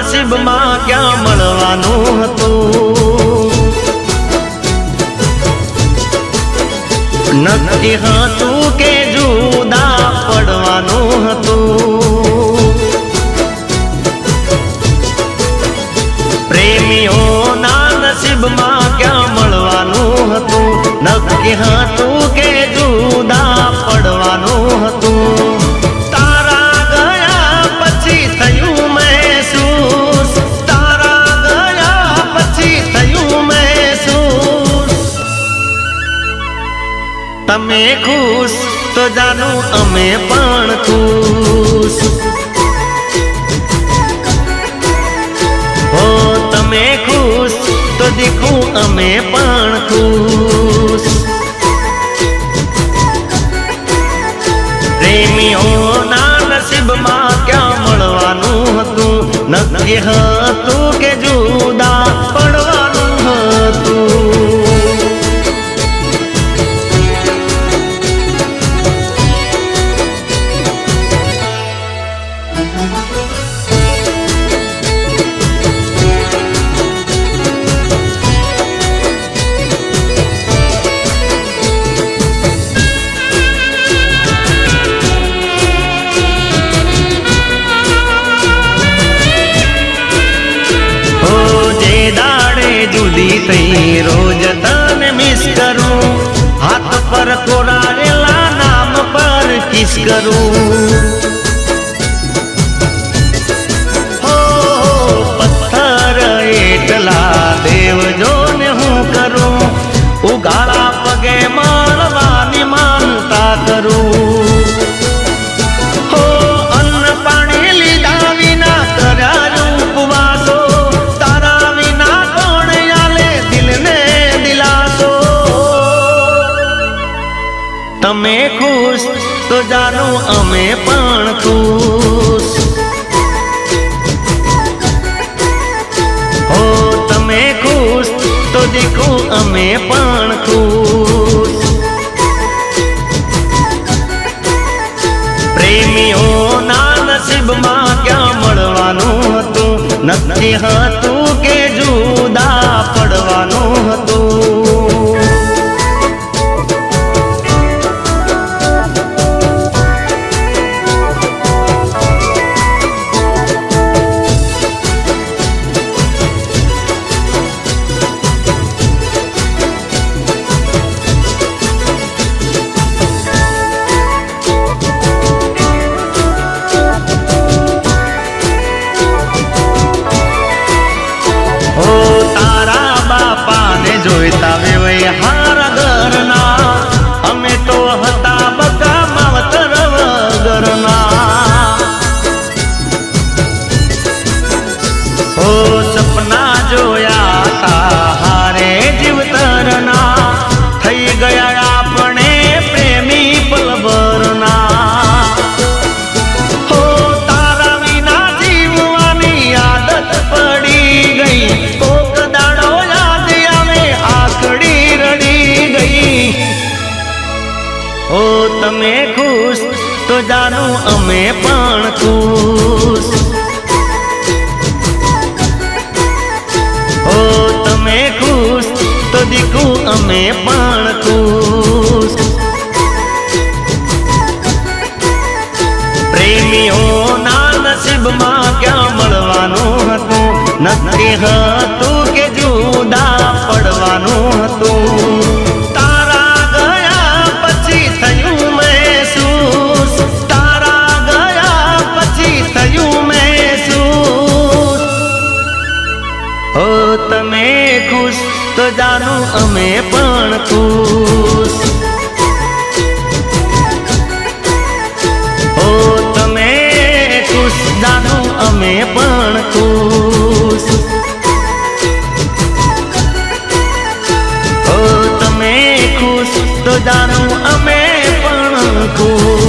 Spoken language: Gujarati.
નસીબમાં ક્યાં મળવાનું હતું, નક્કી હતું કે જુદા પડવાનું હતું। પ્રેમીઓના નસીબમાં ક્યાં મળવાનું હતું, નક્કી હતું કે જુદા પડવાનું હતું। તારા ગયા પછી થયું મહેસૂસ, તારા ગયા પછી થયું મહેસૂસ। તમે ખુશ તો જાનું અમે પણ ખુશ, હો તમે ખુશ તો દીખું અમે પણ ખુશ। પ્રેમીઓના નસીબમાં ક્યાં મળવાનું હતું, નક્કી હતું કે જુદા પડવાનું હતું। જુદી થઈ રોજ તને મિસ કરું, હાથ પર કોરાયેલા નામ પર કિસ કરું। હો પથ્થર એટલા દેવજો ને હું કરું, ઉગાડા પગે મળવાની માનતા કરું। હો અન્ન પાણી લીધા વિના કર્યા ઉપવાસો, તમે ખુશ તો જાનું અમે પણ ખુશ, હો તમે ખુશ તો દીખું અમે પણ ખુશ। પ્રેમીઓના નસીબમાં ક્યાં મળવાનું હતું, નક્કી હતું કે જુદા પડવાનું હતું। જોઈતા વેવાય હારા ઘરના, અમે તો હતા બકા માવતર વગરના। ઓ સપના જોયા તા હારે જીવતરના, થઈ ગયા આપણે પ્રેમી પલભરના। હો તારા વિના જીવવાની આદત પડી ગઈ, કોક દાડો આકડી રડી ગઈ। ઓ તમે ખુશ તો જાનું અમે પણ ખુશ, ઓ તમે ખુશ તો દીખું અમે પણ ખુશ। પ્રેમીઓના નસીબમાં ક્યાં મળવાનું હતું, નક્કી હતું કે જુદા પડવાનું હતું। તારા ગયા પછી થયું મહેસૂસ, તારા ગયા પછી થયું મહેસૂસ। હો તમે ખુશ તો જાનું અમે પણ ખુશ, હો તમે ખુશ જાનું અમે પણ ખુશ। તો જાણું અમે પણ ખુશ।